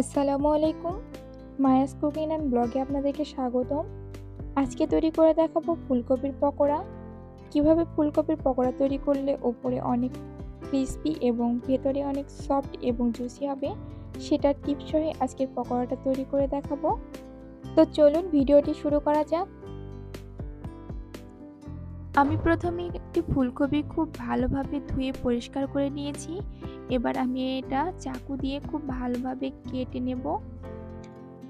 আসসালামু আলাইকুম, Maya's cooking and ব্লগে আপনাদেরকে স্বাগতম। আজকে তৈরি করে দেখাবো ফুলকপির পকোড়া। কিভাবে ফুলকপির পকোড়া তৈরি করলে ওপরে অনেক ক্রিস্পি এবং ভেতরে অনেক সফট এবং জুসি হবে, সেটার টিপস সহ আজকের পকোড়াটা তৈরি করে দেখাবো। তো চলুন ভিডিওটি শুরু করা যাক। আমি প্রথমে একটি ফুলকপি খুব ভালোভাবে ধুয়ে পরিষ্কার করে নিয়েছি। এবার আমি এটা চাকু দিয়ে খুব ভালোভাবে কেটে নেব।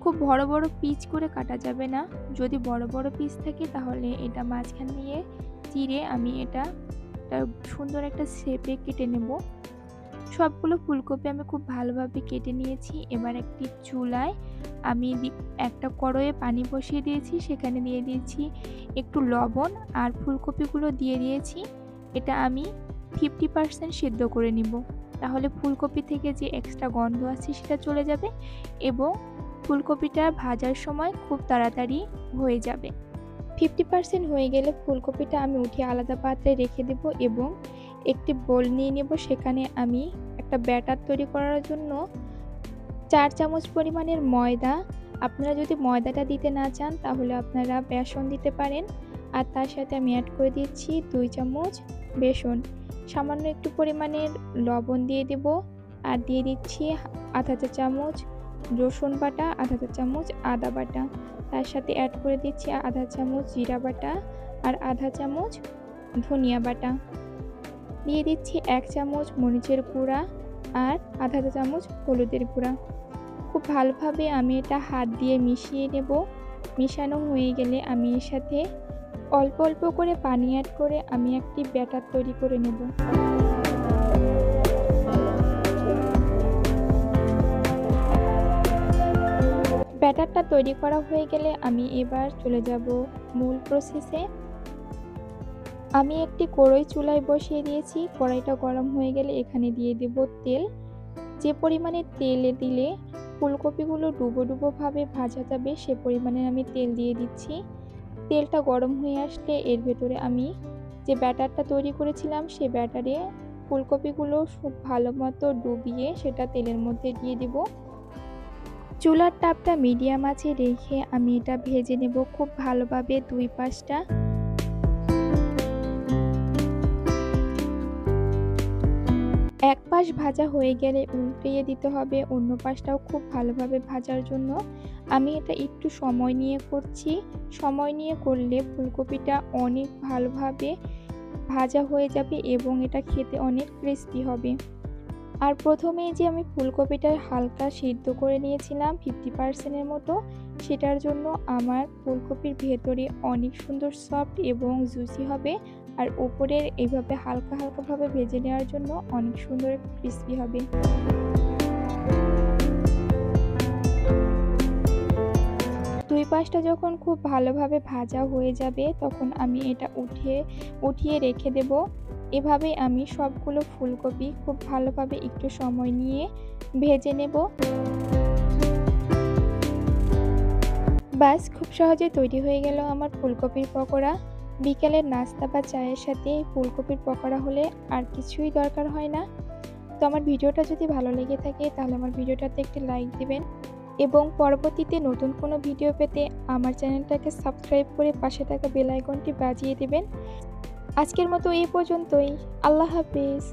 খুব বড় বড় পিস করে কাটা যাবে না, যদি বড় বড় পিস থাকে তাহলে এটা মাঝখান দিয়ে চিড়ে আমি এটা সুন্দর একটা শেপে কেটে নেব। সবগুলো ফুলকপি আমি খুব ভালোভাবে কেটে নিয়েছি। এবার একটি চুলায় আমি একটা কড়াইয়ে পানি বসিয়ে দিয়েছি, সেখানে দিয়ে দিয়েছি একটু লবণ আর ফুলকপিগুলো দিয়ে দিয়েছি। এটা আমি 50% সিদ্ধ করে নিব, তাহলে ফুলকপি থেকে যে এক্সট্রা গন্ধ আছে সেটা চলে যাবে এবং ফুলকপিটা ভাজার সময় খুব তাড়াতাড়ি হয়ে যাবে। 50% হয়ে গেলে ফুলকপিটা আমি উঠিয়ে আলাদা পাত্রে রেখে দেব এবং একটি বোল নিয়ে নেব। সেখানে আমি একটা ব্যাটার তৈরি করার জন্য 4 চামচ পরিমাণের ময়দা, আপনারা যদি ময়দাটা দিতে না চান তাহলে আপনারা বেসন দিতে পারেন, আর তার সাথে আমি অ্যাড করে দিচ্ছি 2 চামচ বেসন, সামান্য একটু পরিমাণের লবণ দিয়ে দেব, আর দিয়ে দিচ্ছি আধা চা চামচ রসুন বাটা, আধা চা চামচ আদা বাটা, তার সাথে অ্যাড করে দিচ্ছি আধা চামচ জিরা বাটা আর আধা চামচ ধনিয়া বাটা, দিয়ে দিচ্ছি 1 চামচ মরিচের গুঁড়া আর আধা চা চামচ হলুদের গুঁড়া। খুব ভালোভাবে আমি এটা হাত দিয়ে মিশিয়ে নেব। মিশানো হয়ে গেলে আমি এর সাথে অল্প অল্প করে পানি অ্যাড করে আমি একটি ব্যাটার তৈরি করে নেব। ব্যাটারটা তৈরি করা হয়ে গেলে আমি এবার চলে যাব মূল প্রসেসে। আমি একটি কড়াই চুলায় বসিয়ে দিয়েছি। কড়াইটা গরম হয়ে গেলে এখানে দিয়ে দেব তেল। যে পরিমাণে তেলে দিলে ফুলকপিগুলো ডুবো ডুবো ভাবে ভাজা যাবে সে পরিমাণে আমি তেল দিয়ে দিচ্ছি। তেলটা গরম হয়ে আসলে এর ভেতরে আমি যে ব্যাটারটা তৈরি করেছিলাম সে ব্যাটারে ফুলকপিগুলো খুব ভালো মতো ডুবিয়ে সেটা তেলের মধ্যে দিয়ে দেব। চুলার তাপটা মিডিয়াম আঁচে রেখে আমি এটা ভেজে নেব খুব ভালোভাবে দুই পাশটা। এক পাশ ভাজা হয়ে গেলে উল্টিয়ে দিতে হবে অন্য পাশটাও খুব ভালোভাবে ভাজার জন্য। আমি এটা একটু সময় নিয়ে করছি। সময় নিয়ে করলে ফুলকপিটা অনেক ভালোভাবে ভাজা হয়ে যাবে এবং এটা খেতে অনেক ক্রিস্পি হবে। আর প্রথমেই যে আমি ফুলকপিটা হালকা সিদ্ধ করে নিয়েছিলাম 50%-এর মতো, সেটার জন্য আমার ফুলকপির ভেতরে অনেক সুন্দর সফট এবং জুসি হবে, আর উপরের এইভাবে হালকা হালকাভাবে ভেজে নেওয়ার জন্য অনেক সুন্দর ক্রিস্পি হবে। দুই পাশটা যখন খুব ভালোভাবে ভাজা হয়ে যাবে তখন আমি এটা উঠিয়ে রেখে দেব। এভাবে আমি সবগুলো ফুলকপি খুব ভালোভাবে একটু সময় নিয়ে ভেজে নেব। বাস, খুব সহজে তৈরি হয়ে গেল আমার ফুলকপির পকোড়া। বিকেলের নাস্তা বা চায়ের সাথে ফুলকপির পকোড়া হলে আর কিছুই দরকার হয় না। তো আমার ভিডিওটা যদি ভালো লেগে থাকে তাহলে আমার ভিডিওটাতে একটি লাইক দিবেন এবং পরবর্তীতে নতুন কোনো ভিডিও পেতে আমার চ্যানেলটাকে সাবস্ক্রাইব করে পাশে থাকা বেল আইকনটি বাজিয়ে দিবেন। আজকের মতো এই পর্যন্তই। আল্লাহ হাফেজ।